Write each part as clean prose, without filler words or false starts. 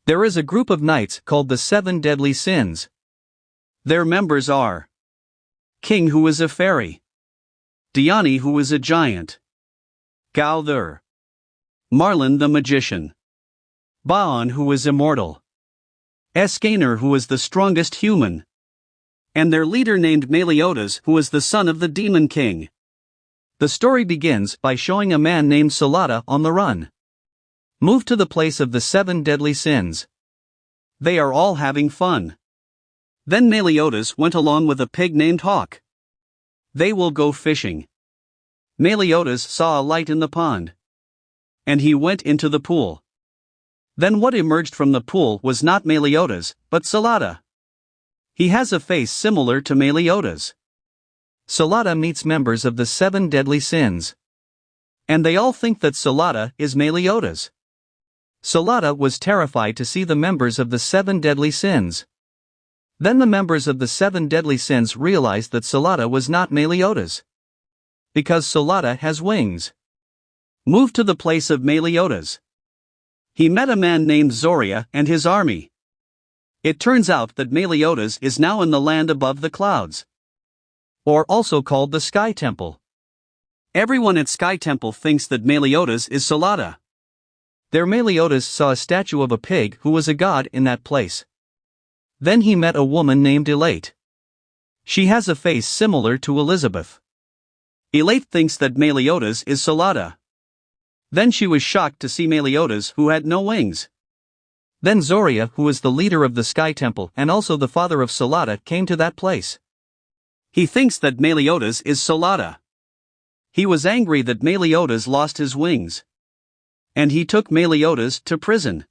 There is a group of knights called the Seven Deadly Sins. Their members are King, who is a fairy; Diani, who is a giant; Gauther; Marlin the magician; Baon, who is immortal; Escaner, who is the strongest human; and their leader named Meliodas, who is the son of the Demon King. The story begins by showing a man named Salada on the run. Move to the place of the Seven Deadly Sins. They are all having fun. Then Meliodas went along with a pig named Hawk. They will go fishing. Meliodas saw a light in the pond, and he went into the pool. Then what emerged from the pool was not Meliodas, but Salada. He has a face similar to Meliodas. Salada meets members of the Seven Deadly Sins, and they all think that Salada is Meliodas. Salada was terrified to see the members of the Seven Deadly Sins. Then the members of the Seven Deadly Sins realized that Salada was not Meliodas, because Salada has wings. Move to the place of Meliodas. He met a man named Zoria and his army. It turns out that Meliodas is now in the land above the clouds, or also called the Sky Temple. Everyone at Sky Temple thinks that Meliodas is Salada. There Meliodas saw a statue of a pig who was a god in that place. Then he met a woman named Elate. She has a face similar to Elizabeth. Elate thinks that Meliodas is Salada. Then she was shocked to see Meliodas, who had no wings. Then Zoria, who is the leader of the Sky Temple and also the father of Salada, came to that place. He thinks that Meliodas is Salada. He was angry that Meliodas lost his wings, and he took Meliodas to prison.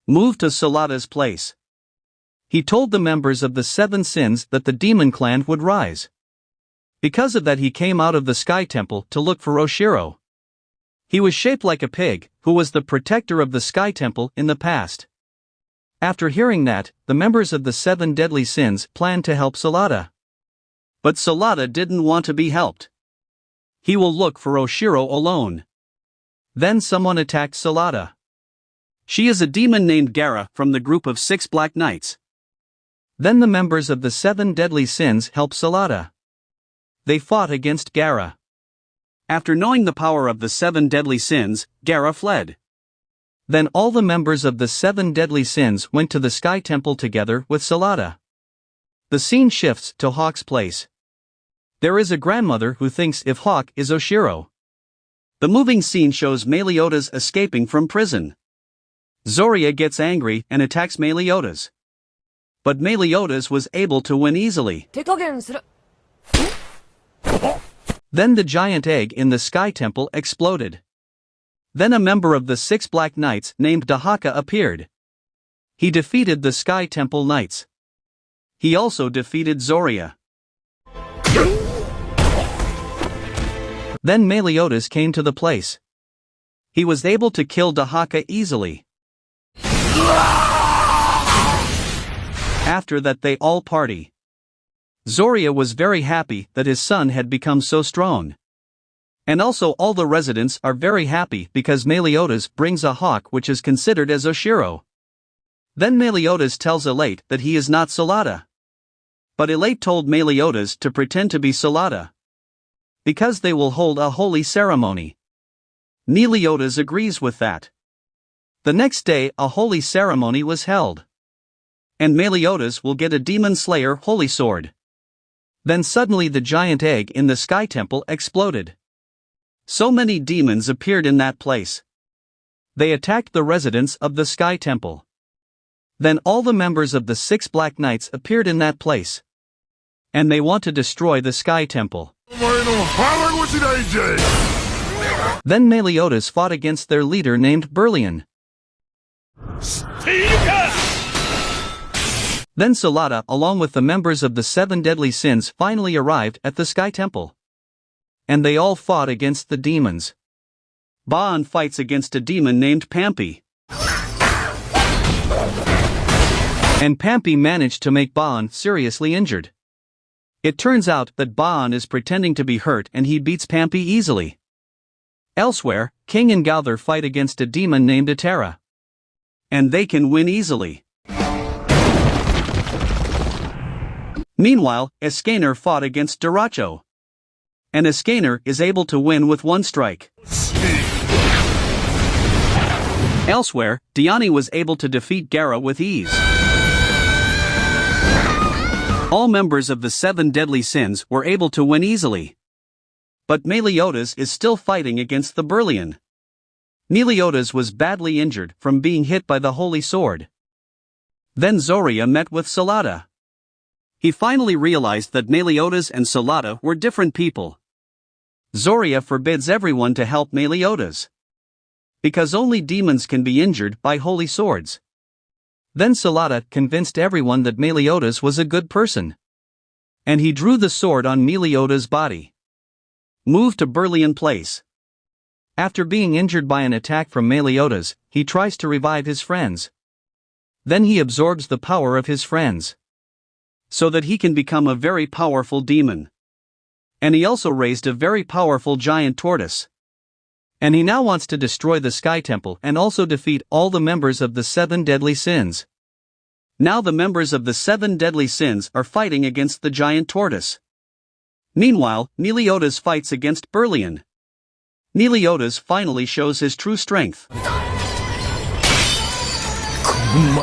Moved to Salada's place. He told the members of the Seven Sins that the demon clan would rise. Because of that, he came out of the Sky Temple to look for Oshiro. He was shaped like a pig, who was the protector of the Sky Temple in the past. After hearing that, the members of the Seven Deadly Sins planned to help Salada. But Salada didn't want to be helped. He will look for Oshiro alone. Then someone attacked Salada. She is a demon named Gara from the group of 6 Black Knights. Then the members of the Seven Deadly Sins helped Salada. They fought against Gara. After knowing the power of the Seven Deadly Sins, Gara fled. Then all the members of the Seven Deadly Sins went to the Sky Temple together with Salada. The scene shifts to Hawk's place. There is a grandmother who thinks if Hawk is Oshiro. The moving scene shows Meliodas escaping from prison. Zoria gets angry and attacks Meliodas. But Meliodas was able to win easily. Then the giant egg in the Sky Temple exploded. Then a member of the 6 Black Knights named Dahaka appeared. He defeated the Sky Temple Knights. He also defeated Zoria. Then Meliodas came to the place. He was able to kill Dahaka easily. After that they all party. Zoria was very happy that his son had become so strong. And also all the residents are very happy because Meliodas brings a hawk which is considered as Oshiro. Then Meliodas tells Elate that he is not Salada. But Elate told Meliodas to pretend to be Salada, because they will hold a holy ceremony. Meliodas agrees with that. The next day a holy ceremony was held. And Meliodas will get a demon slayer holy sword. Then suddenly the giant egg in the Sky Temple exploded. So many demons appeared in that place. They attacked the residents of the Sky Temple. Then all the members of the 6 Black Knights appeared in that place. And they want to destroy the Sky Temple. Then Meliodas fought against their leader named Berlian. Then Salada along with the members of the 7 Deadly Sins finally arrived at the Sky Temple. And they all fought against the demons. Baon fights against a demon named Pampi. And Pampi managed to make Baon seriously injured. It turns out that Baon is pretending to be hurt and he beats Pampi easily. Elsewhere, King and Gauther fight against a demon named Atera. and they can win easily. Meanwhile, Escanor fought against Daracho. And Escanor is able to win with one strike. Elsewhere, Diani was able to defeat Gaara with ease. All members of the 7 deadly sins were able to win easily. But Meliodas is still fighting against the Berlian. Meliodas was badly injured from being hit by the holy sword. Then Zoria met with Salada. He finally realized that Meliodas and Salada were different people. Zoria forbids everyone to help Meliodas, because only demons can be injured by holy swords. Then Salada convinced everyone that Meliodas was a good person. And he drew the sword on Meliodas' body. Moved to Berlian Place. After being injured by an attack from Meliodas, he tries to revive his friends. Then he absorbs the power of his friends, so that he can become a very powerful demon. And he also raised a very powerful giant tortoise. And he now wants to destroy the Sky Temple and also defeat all the members of the 7 deadly sins. Now the members of the 7 deadly sins are fighting against the giant tortoise. Meanwhile, Meliodas fights against Berlian. Meliodas finally shows his true strength.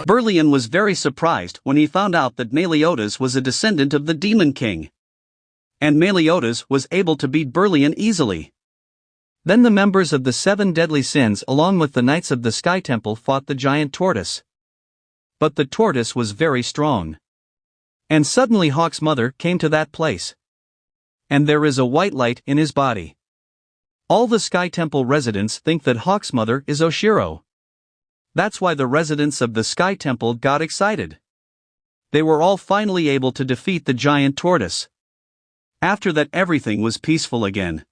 Berlian was very surprised when he found out that Meliodas was a descendant of the Demon King. And Meliodas was able to beat Berlian easily. Then the members of the 7 deadly sins along with the knights of the Sky Temple fought the giant tortoise. But the tortoise was very strong. And suddenly Hawk's mother came to that place. And there is a white light in his body. All the Sky Temple residents think that Hawk's mother is Oshiro. That's why the residents of the Sky Temple got excited. They were all finally able to defeat the giant tortoise. After that, everything was peaceful again.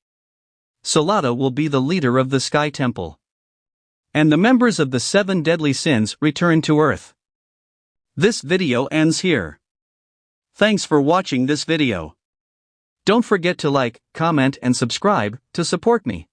Salada will be the leader of the Sky Temple. And the members of the 7 deadly sins return to Earth. This video ends here. Thanks for watching this video. Don't forget to like, comment and subscribe to support me.